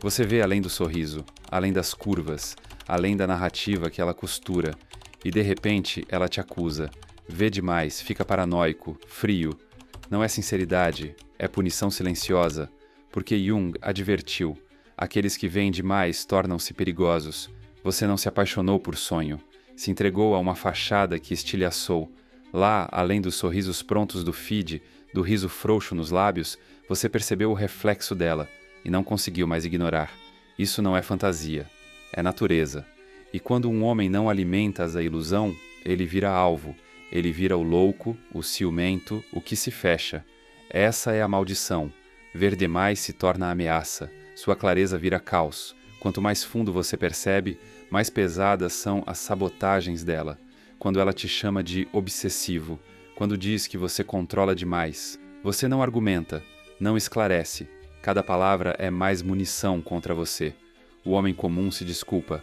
Você vê além do sorriso, além das curvas, além da narrativa que ela costura, e de repente ela te acusa. Vê demais, fica paranoico, frio. Não é sinceridade, é punição silenciosa, porque Jung advertiu: aqueles que veem demais tornam-se perigosos. Você não se apaixonou por sonho, se entregou a uma fachada que estilhaçou. Lá, além dos sorrisos prontos do feed, do riso frouxo nos lábios, você percebeu o reflexo dela e não conseguiu mais ignorar. Isso não é fantasia, é natureza. E quando um homem não alimenta a ilusão, ele vira alvo, ele vira o louco, o ciumento, o que se fecha. Essa é a maldição. Ver demais se torna ameaça, sua clareza vira caos. Quanto mais fundo você percebe, mais pesadas são as sabotagens dela. Quando ela te chama de obsessivo, quando diz que você controla demais. Você não argumenta, não esclarece. Cada palavra é mais munição contra você. O homem comum se desculpa.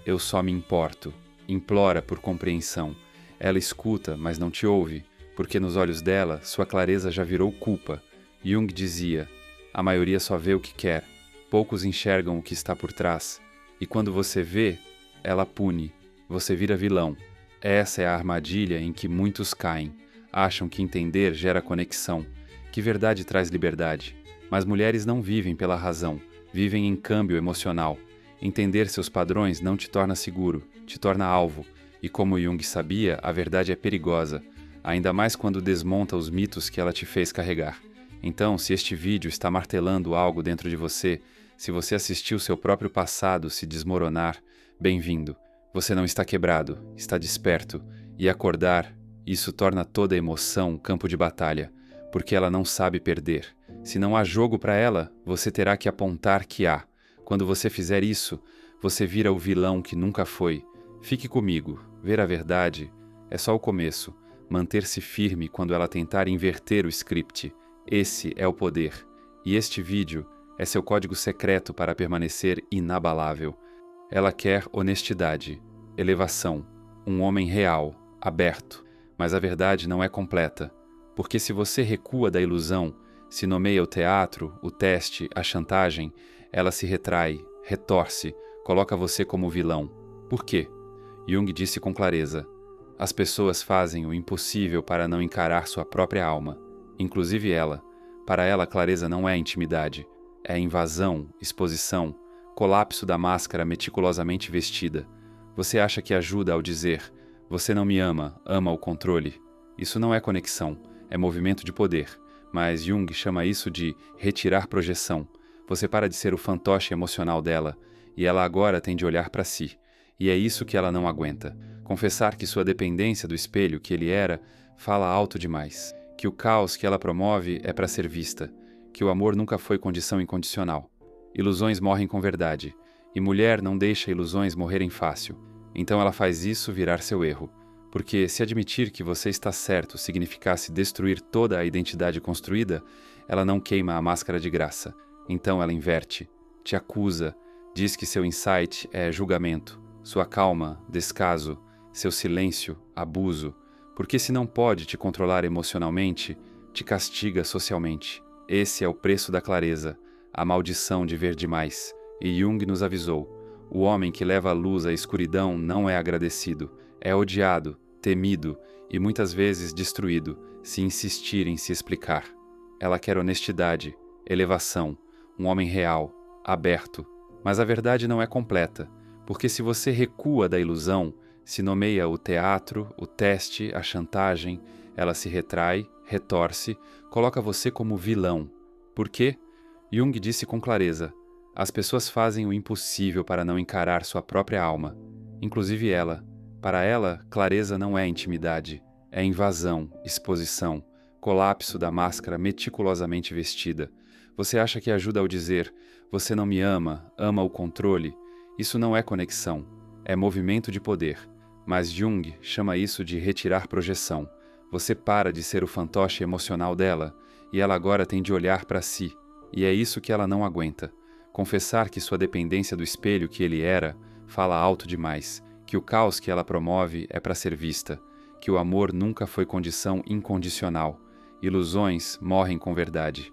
Eu só me importo. Implora por compreensão. Ela escuta, mas não te ouve, porque nos olhos dela, sua clareza já virou culpa. Jung dizia: a maioria só vê o que quer. Poucos enxergam o que está por trás. E quando você vê, ela pune. Você vira vilão. Essa é a armadilha em que muitos caem. Acham que entender gera conexão, que verdade traz liberdade. Mas mulheres não vivem pela razão, vivem em câmbio emocional. Entender seus padrões não te torna seguro, te torna alvo. E como Jung sabia, a verdade é perigosa, ainda mais quando desmonta os mitos que ela te fez carregar. Então, se este vídeo está martelando algo dentro de você, se você assistiu seu próprio passado se desmoronar, bem-vindo. Você não está quebrado, está desperto. E acordar, isso torna toda emoção campo de batalha, porque ela não sabe perder. Se não há jogo para ela, você terá que apontar que há. Quando você fizer isso, você vira o vilão que nunca foi. Fique comigo. Ver a verdade é só o começo. Manter-se firme quando ela tentar inverter o script. Esse é o poder. E este vídeo é seu código secreto para permanecer inabalável. Ela quer honestidade, elevação, um homem real, aberto. Mas a verdade não é completa. Porque se você recua da ilusão, se nomeia o teatro, o teste, a chantagem, ela se retrai, retorce, coloca você como vilão. Por quê? Jung disse com clareza: as pessoas fazem o impossível para não encarar sua própria alma, inclusive ela. Para ela, clareza não é intimidade, é invasão, exposição, colapso da máscara meticulosamente vestida. Você acha que ajuda ao dizer: você não me ama, ama o controle. Isso não é conexão, é movimento de poder, mas Jung chama isso de retirar projeção. Você para de ser o fantoche emocional dela, e ela agora tem de olhar para si. E é isso que ela não aguenta. Confessar que sua dependência do espelho que ele era fala alto demais. Que o caos que ela promove é para ser vista. Que o amor nunca foi condição incondicional. Ilusões morrem com verdade. E mulher não deixa ilusões morrerem fácil. Então ela faz isso virar seu erro. Porque se admitir que você está certo significasse destruir toda a identidade construída, ela não queima a máscara de graça. Então ela inverte, te acusa, diz que seu insight é julgamento, sua calma, descaso, seu silêncio, abuso, porque se não pode te controlar emocionalmente, te castiga socialmente. Esse é o preço da clareza, a maldição de ver demais. E Jung nos avisou: o homem que leva a luz à escuridão não é agradecido, é odiado, temido e muitas vezes destruído, se insistir em se explicar. Ela quer honestidade, elevação, um homem real, aberto. Mas a verdade não é completa, porque se você recua da ilusão, se nomeia o teatro, o teste, a chantagem, ela se retrai, retorce, coloca você como vilão. Por quê? Jung disse com clareza: as pessoas fazem o impossível para não encarar sua própria alma, inclusive ela. Para ela, clareza não é intimidade, é invasão, exposição, colapso da máscara meticulosamente vestida. Você acha que ajuda ao dizer: você não me ama, ama o controle? Isso não é conexão, é movimento de poder. Mas Jung chama isso de retirar projeção. Você para de ser o fantoche emocional dela, e ela agora tem de olhar para si. E é isso que ela não aguenta. Confessar que sua dependência do espelho que ele era fala alto demais, que o caos que ela promove é para ser vista, que o amor nunca foi condição incondicional. Ilusões morrem com verdade.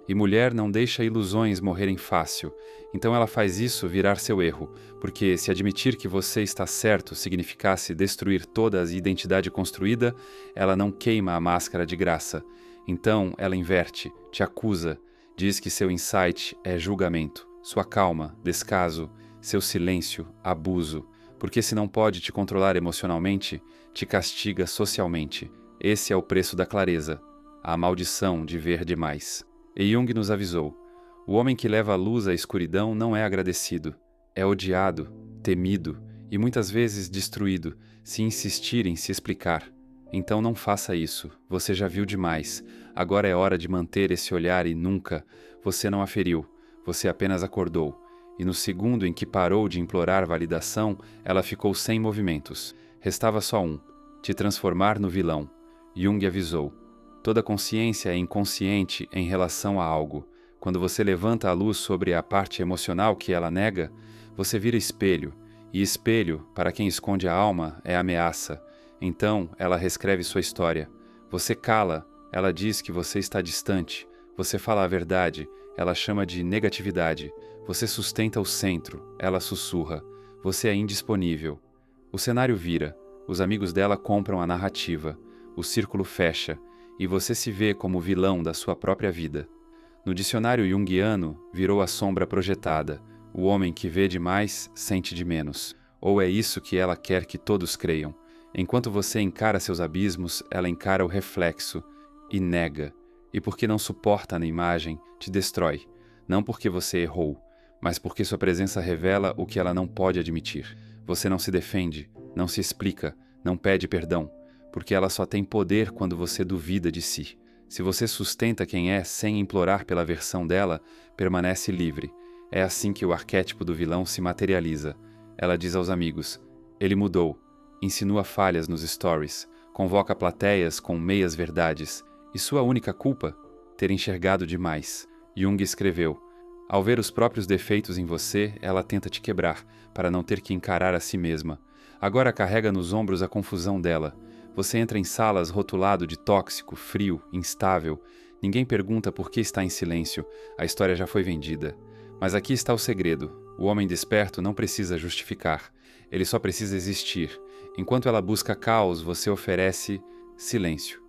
E mulher não deixa ilusões morrerem fácil, então ela faz isso virar seu erro, porque se admitir que você está certo significasse destruir toda a identidade construída, ela não queima a máscara de graça. Então ela inverte, te acusa, diz que seu insight é julgamento, sua calma, descaso, seu silêncio, abuso, porque se não pode te controlar emocionalmente, te castiga socialmente. Esse é o preço da clareza, a maldição de ver demais. E Jung nos avisou: o homem que leva a luz à escuridão não é agradecido, é odiado, temido e muitas vezes destruído, se insistir em se explicar. Então não faça isso, você já viu demais, agora é hora de manter esse olhar e nunca, você não a feriu, você apenas acordou. E no segundo em que parou de implorar validação, ela ficou sem movimentos. Restava só um: te transformar no vilão. Jung avisou: toda consciência é inconsciente em relação a algo. Quando você levanta a luz sobre a parte emocional que ela nega, você vira espelho. E espelho, para quem esconde a alma, é ameaça. Então, ela reescreve sua história. Você cala, ela diz que você está distante. Você fala a verdade, ela chama de negatividade. Você sustenta o centro, ela sussurra. Você é indisponível. O cenário vira. Os amigos dela compram a narrativa. O círculo fecha. E você se vê como vilão da sua própria vida. No dicionário junguiano, virou a sombra projetada. O homem que vê demais, sente de menos. Ou é isso que ela quer que todos creiam. Enquanto você encara seus abismos, ela encara o reflexo e nega. E porque não suporta a imagem, te destrói. Não porque você errou, mas porque sua presença revela o que ela não pode admitir. Você não se defende, não se explica, não pede perdão. Porque ela só tem poder quando você duvida de si. Se você sustenta quem é sem implorar pela versão dela, permanece livre. É assim que o arquétipo do vilão se materializa. Ela diz aos amigos: ele mudou. Insinua falhas nos stories. Convoca plateias com meias verdades. E sua única culpa? Ter enxergado demais. Jung escreveu: ao ver os próprios defeitos em você, ela tenta te quebrar, para não ter que encarar a si mesma. Agora carrega nos ombros a confusão dela. Você entra em salas rotulado de tóxico, frio, instável. Ninguém pergunta por que está em silêncio. A história já foi vendida. Mas aqui está o segredo. O homem desperto não precisa justificar. Ele só precisa existir. Enquanto ela busca caos, você oferece silêncio.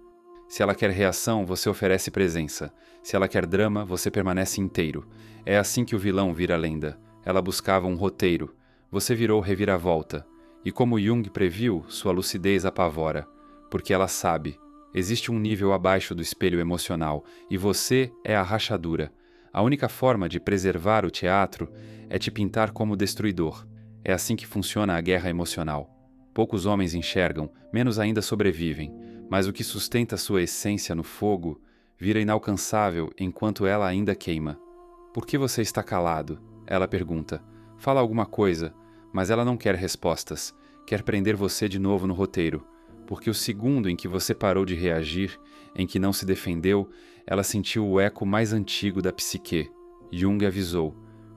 Se ela quer reação, você oferece presença. Se ela quer drama, você permanece inteiro. É assim que o vilão vira lenda. Ela buscava um roteiro. Você virou reviravolta. E como Jung previu, sua lucidez apavora. Porque ela sabe, existe um nível abaixo do espelho emocional, e você é a rachadura. A única forma de preservar o teatro é te pintar como destruidor. É assim que funciona a guerra emocional. Poucos homens enxergam, menos ainda sobrevivem, mas o que sustenta sua essência no fogo vira inalcançável enquanto ela ainda queima. Por que você está calado? Ela pergunta. Fala alguma coisa, mas ela não quer respostas. Quer prender você de novo no roteiro. Porque o segundo em que você parou de reagir, em que não se defendeu, ela sentiu o eco mais antigo da psique. Jung avisou: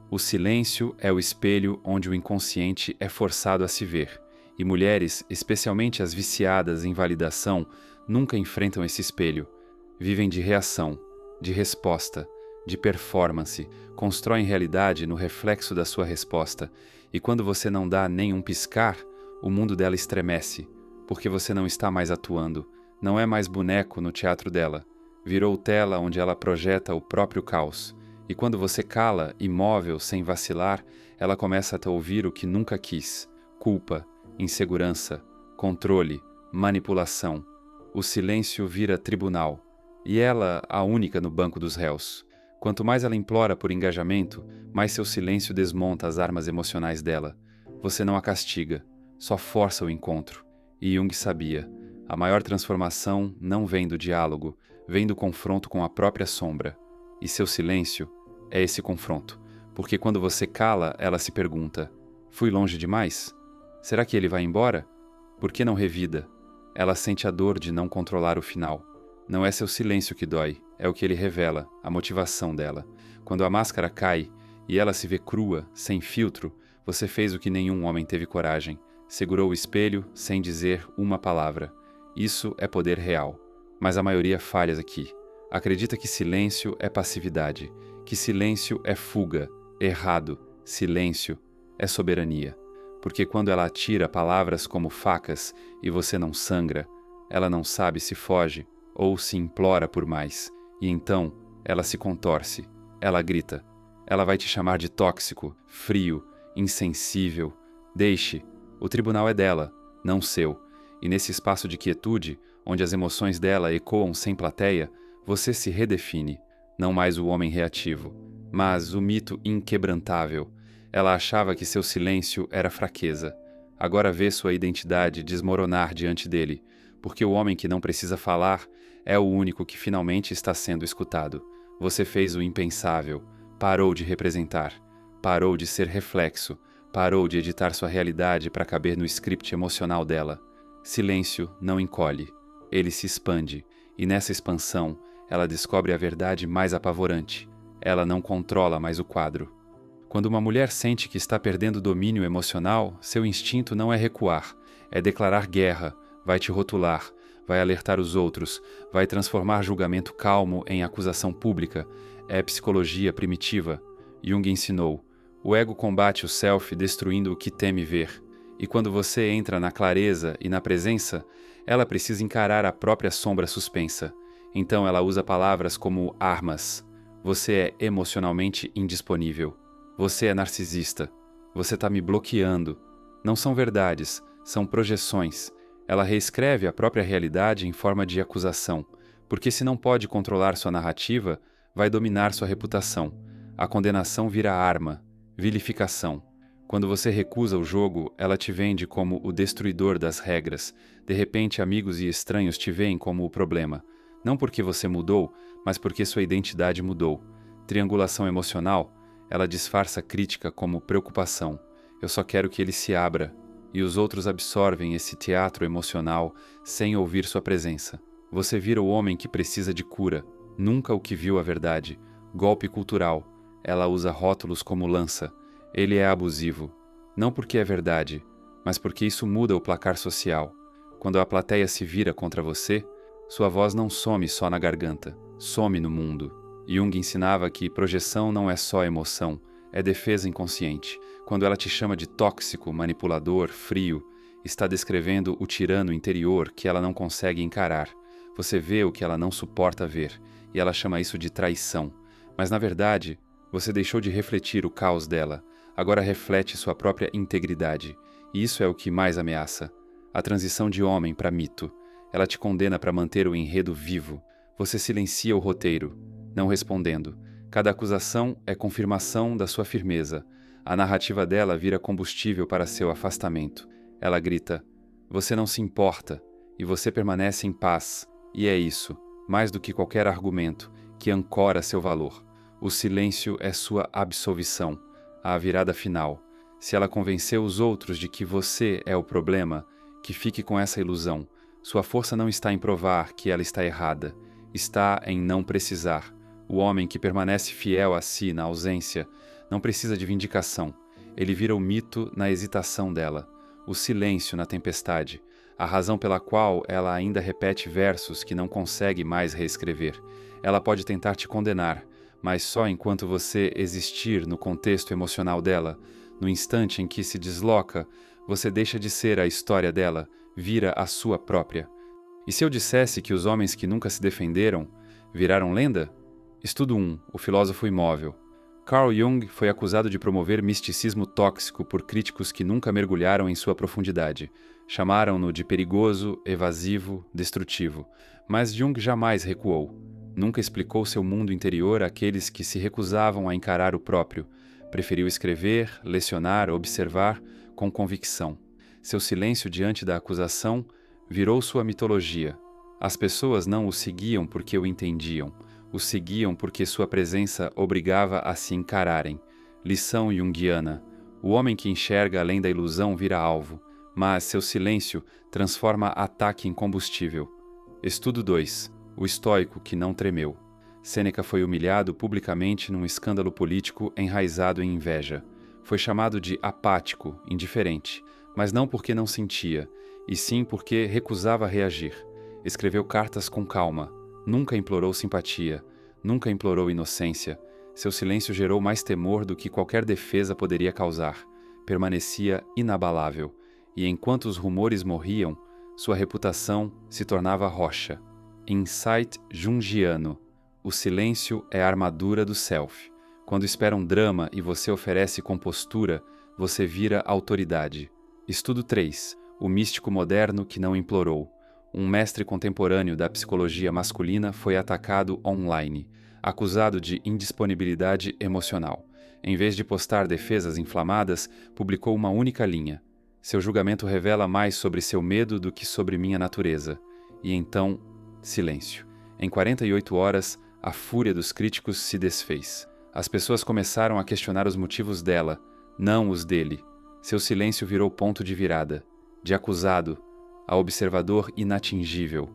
o silêncio é o espelho onde o inconsciente é forçado a se ver. E mulheres, especialmente as viciadas em validação, nunca enfrentam esse espelho. Vivem de reação, de resposta, de performance, constroem realidade no reflexo da sua resposta. E quando você não dá nem um piscar, o mundo dela estremece. Porque você não está mais atuando, não é mais boneco no teatro dela. Virou tela onde ela projeta o próprio caos. E quando você cala, imóvel, sem vacilar, ela começa a te ouvir o que nunca quis. Culpa, insegurança, controle, manipulação. O silêncio vira tribunal. E ela, a única no banco dos réus. Quanto mais ela implora por engajamento, mais seu silêncio desmonta as armas emocionais dela. Você não a castiga, só força o encontro. E Jung sabia, a maior transformação não vem do diálogo, vem do confronto com a própria sombra. E seu silêncio é esse confronto, porque quando você cala, ela se pergunta: fui longe demais? Será que ele vai embora? Por que não revida? Ela sente a dor de não controlar o final. Não é seu silêncio que dói, é o que ele revela, a motivação dela. Quando a máscara cai e ela se vê crua, sem filtro, você fez o que nenhum homem teve coragem. Segurou o espelho sem dizer uma palavra. Isso é poder real. Mas a maioria falha aqui. Acredita que silêncio é passividade, que silêncio é fuga, errado, silêncio é soberania. Porque quando ela atira palavras como facas e você não sangra, ela não sabe se foge ou se implora por mais. E então, ela se contorce, ela grita. Ela vai te chamar de tóxico, frio, insensível. Deixe, o tribunal é dela, não seu. E nesse espaço de quietude, onde as emoções dela ecoam sem plateia, você se redefine, não mais o homem reativo, mas o mito inquebrantável. Ela achava que seu silêncio era fraqueza. Agora vê sua identidade desmoronar diante dele, porque o homem que não precisa falar é o único que finalmente está sendo escutado. Você fez o impensável, parou de representar, parou de ser reflexo, parou de editar sua realidade para caber no script emocional dela. Silêncio não encolhe, ele se expande, e nessa expansão ela descobre a verdade mais apavorante. Ela não controla mais o quadro. Quando uma mulher sente que está perdendo o domínio emocional, seu instinto não é recuar, é declarar guerra, vai te rotular, vai alertar os outros, vai transformar julgamento calmo em acusação pública. É psicologia primitiva. Jung ensinou: o ego combate o self destruindo o que teme ver. E quando você entra na clareza e na presença, ela precisa encarar a própria sombra suspensa. Então ela usa palavras como armas. Você é emocionalmente indisponível. Você é narcisista. Você está me bloqueando. Não são verdades, são projeções. Ela reescreve a própria realidade em forma de acusação, porque se não pode controlar sua narrativa, vai dominar sua reputação. A condenação vira arma, vilificação. Quando você recusa o jogo, ela te vende como o destruidor das regras. De repente, amigos e estranhos te veem como o problema. Não porque você mudou, mas porque sua identidade mudou. Triangulação emocional, ela disfarça crítica como preocupação. Eu só quero que ele se abra. E os outros absorvem esse teatro emocional sem ouvir sua presença. Você vira o homem que precisa de cura, nunca o que viu a verdade. Golpe cultural. Ela usa rótulos como lança. Ele é abusivo. Não porque é verdade, mas porque isso muda o placar social. Quando a plateia se vira contra você, sua voz não some só na garganta, some no mundo. Jung ensinava que projeção não é só emoção, é defesa inconsciente. Quando ela te chama de tóxico, manipulador, frio, está descrevendo o tirano interior que ela não consegue encarar. Você vê o que ela não suporta ver, e ela chama isso de traição. Mas na verdade, você deixou de refletir o caos dela, agora reflete sua própria integridade. E isso é o que mais ameaça. A transição de homem para mito. Ela te condena para manter o enredo vivo. Você silencia o roteiro, não respondendo. Cada acusação é confirmação da sua firmeza. A narrativa dela vira combustível para seu afastamento. Ela grita: você não se importa, e você permanece em paz. E é isso, mais do que qualquer argumento, que ancora seu valor. O silêncio é sua absolvição, a virada final. Se ela convenceu os outros de que você é o problema, que fique com essa ilusão. Sua força não está em provar que ela está errada, está em não precisar. O homem que permanece fiel a si na ausência não precisa de vindicação. Ele vira o mito na hesitação dela, o silêncio na tempestade, a razão pela qual ela ainda repete versos que não consegue mais reescrever. Ela pode tentar te condenar, mas só enquanto você existir no contexto emocional dela. No instante em que se desloca, você deixa de ser a história dela, vira a sua própria. E se eu dissesse que os homens que nunca se defenderam viraram lenda? Estudo 1. O filósofo imóvel. Carl Jung foi acusado de promover misticismo tóxico por críticos que nunca mergulharam em sua profundidade. Chamaram-no de perigoso, evasivo, destrutivo. Mas Jung jamais recuou. Nunca explicou seu mundo interior àqueles que se recusavam a encarar o próprio. Preferiu escrever, lecionar, observar com convicção. Seu silêncio diante da acusação virou sua mitologia. As pessoas não o seguiam porque o entendiam. O seguiam porque sua presença obrigava a se encararem. Lição junguiana. O homem que enxerga além da ilusão vira alvo, mas seu silêncio transforma ataque em combustível. Estudo 2. O estoico que não tremeu. Sêneca foi humilhado publicamente num escândalo político enraizado em inveja. Foi chamado de apático, indiferente, mas não porque não sentia, e sim porque recusava reagir. Escreveu cartas com calma, Nunca implorou simpatia, nunca implorou inocência. Seu silêncio gerou mais temor do que qualquer defesa poderia causar. Permanecia inabalável, e enquanto os rumores morriam, sua reputação se tornava rocha. Insight jungiano. O silêncio é a armadura do self. Quando espera um drama e você oferece compostura, você vira autoridade. Estudo 3. O místico moderno que não implorou. Um mestre contemporâneo da psicologia masculina foi atacado online, acusado de indisponibilidade emocional. Em vez de postar defesas inflamadas, publicou uma única linha. Seu julgamento revela mais sobre seu medo do que sobre minha natureza. E então, silêncio. Em 48 horas, a fúria dos críticos se desfez. As pessoas começaram a questionar os motivos dela, não os dele. Seu silêncio virou ponto de virada. De acusado a observador inatingível.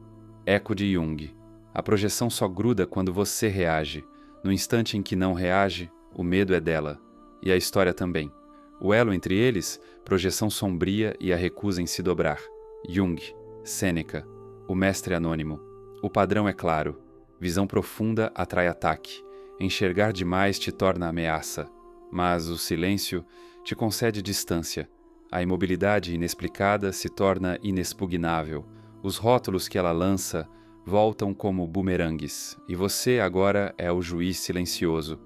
Eco de Jung. A projeção só gruda quando você reage. No instante em que não reage, o medo é dela. E a história também. O elo entre eles, projeção sombria e a recusa em se dobrar. Jung, Sêneca, o mestre anônimo. O padrão é claro. Visão profunda atrai ataque. Enxergar demais te torna ameaça. Mas o silêncio te concede distância. A imobilidade inexplicada se torna inexpugnável. Os rótulos que ela lança voltam como bumerangues, e você agora é o juiz silencioso.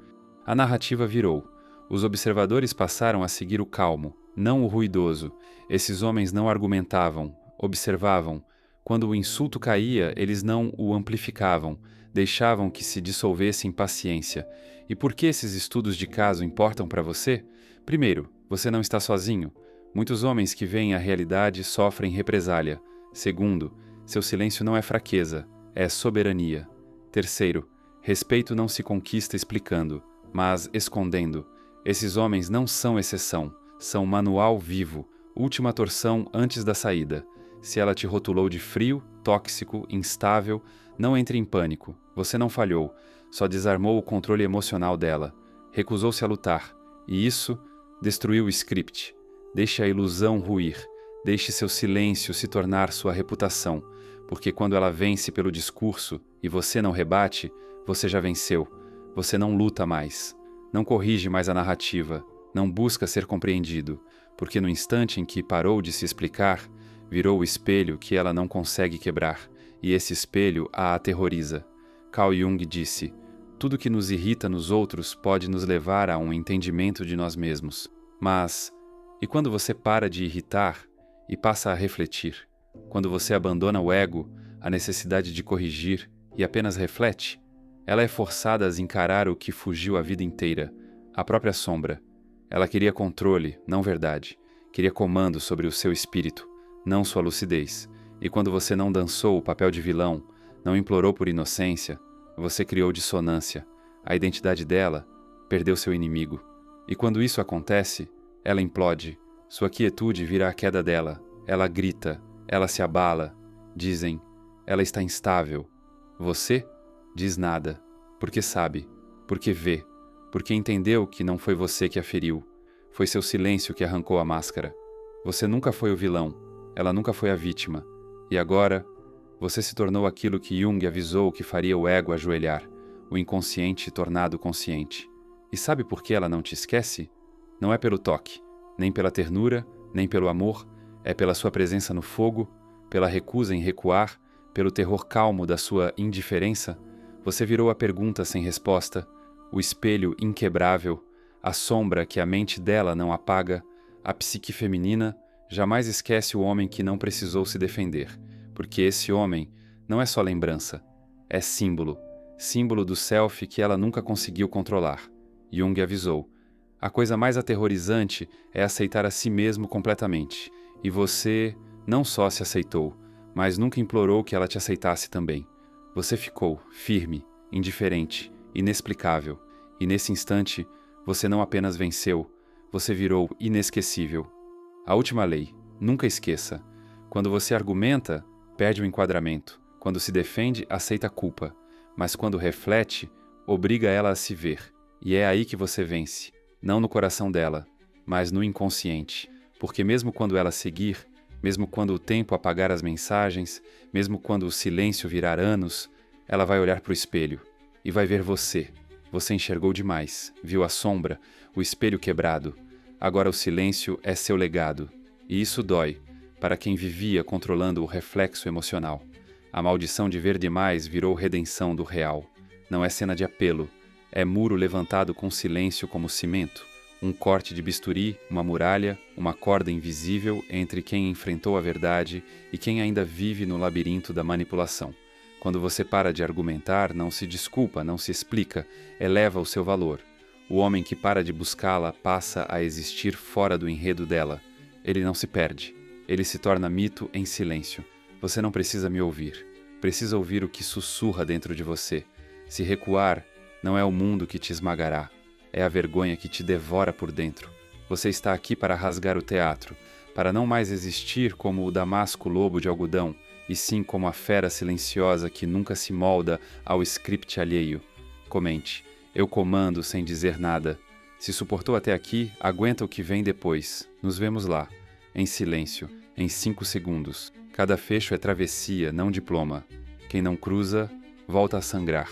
A narrativa virou. Os observadores passaram a seguir o calmo, não o ruidoso. Esses homens não argumentavam, observavam. Quando o insulto caía, eles não o amplificavam, deixavam que se dissolvesse em paciência. E por que esses estudos de caso importam para você? Primeiro, você não está sozinho. Muitos homens que veem a realidade sofrem represália. Segundo, seu silêncio não é fraqueza, é soberania. Terceiro, respeito não se conquista explicando, mas escondendo. Esses homens não são exceção, são manual vivo, última torção antes da saída. Se ela te rotulou de frio, tóxico, instável, não entre em pânico. Você não falhou, só desarmou o controle emocional dela. Recusou-se a lutar, e isso destruiu o script. Deixe a ilusão ruir, deixe seu silêncio se tornar sua reputação, porque quando ela vence pelo discurso e você não rebate, você já venceu. Você não luta mais, não corrige mais a narrativa, não busca ser compreendido, porque no instante em que parou de se explicar, virou o espelho que ela não consegue quebrar, e esse espelho a aterroriza. Carl Jung disse: tudo que nos irrita nos outros pode nos levar a um entendimento de nós mesmos. Mas, e quando você para de irritar e passa a refletir? Quando você abandona o ego, a necessidade de corrigir e apenas reflete? Ela é forçada a encarar o que fugiu a vida inteira, a própria sombra. Ela queria controle, não verdade. Queria comando sobre o seu espírito, não sua lucidez. E quando você não dançou o papel de vilão, não implorou por inocência, você criou dissonância. A identidade dela perdeu seu inimigo. E quando isso acontece, ela implode. Sua quietude vira a queda dela. Ela grita, ela se abala. Dizem, ela está instável. Você? Diz nada. Porque sabe, porque vê, porque entendeu que não foi você que a feriu. Foi seu silêncio que arrancou a máscara. Você nunca foi o vilão, ela nunca foi a vítima. E agora, você se tornou aquilo que Jung avisou que faria o ego ajoelhar, o inconsciente tornado consciente. E sabe por que ela não te esquece? Não é pelo toque, nem pela ternura, nem pelo amor, é pela sua presença no fogo, pela recusa em recuar, pelo terror calmo da sua indiferença. Você virou a pergunta sem resposta, o espelho inquebrável, a sombra que a mente dela não apaga. A psique feminina jamais esquece o homem que não precisou se defender, porque esse homem não é só lembrança, é símbolo, símbolo do self que ela nunca conseguiu controlar. Jung avisou. A coisa mais aterrorizante é aceitar a si mesmo completamente. E você não só se aceitou, mas nunca implorou que ela te aceitasse também. Você ficou firme, indiferente, inexplicável. E nesse instante, você não apenas venceu, você virou inesquecível. A última lei, nunca esqueça. Quando você argumenta, perde o enquadramento. Quando se defende, aceita a culpa. Mas quando reflete, obriga ela a se ver. E é aí que você vence. Não no coração dela, mas no inconsciente. Porque mesmo quando ela seguir, mesmo quando o tempo apagar as mensagens, mesmo quando o silêncio virar anos, Ela vai olhar para o espelho e vai ver você. Você enxergou demais, viu a sombra, o espelho quebrado. Agora o silêncio é seu legado. E isso dói, para quem vivia controlando o reflexo emocional. A maldição de ver demais virou redenção do real. Não é cena de apelo, é muro levantado com silêncio como cimento. Um corte de bisturi, uma muralha, uma corda invisível entre quem enfrentou a verdade e quem ainda vive no labirinto da manipulação. Quando você para de argumentar, não se desculpa, não se explica, eleva o seu valor. O homem que para de buscá-la passa a existir fora do enredo dela. Ele não se perde, ele se torna mito em silêncio. Você não precisa me ouvir, precisa ouvir o que sussurra dentro de você. Se recuar, não é o mundo que te esmagará, é a vergonha que te devora por dentro. Você está aqui para rasgar o teatro, para não mais existir como o damasco lobo de algodão, e sim como a fera silenciosa que nunca se molda ao script alheio. Comente. Eu comando sem dizer nada. Se suportou até aqui, aguenta o que vem depois. Nos vemos lá, em silêncio, em 5 segundos. Cada fecho é travessia, não diploma. Quem não cruza, volta a sangrar.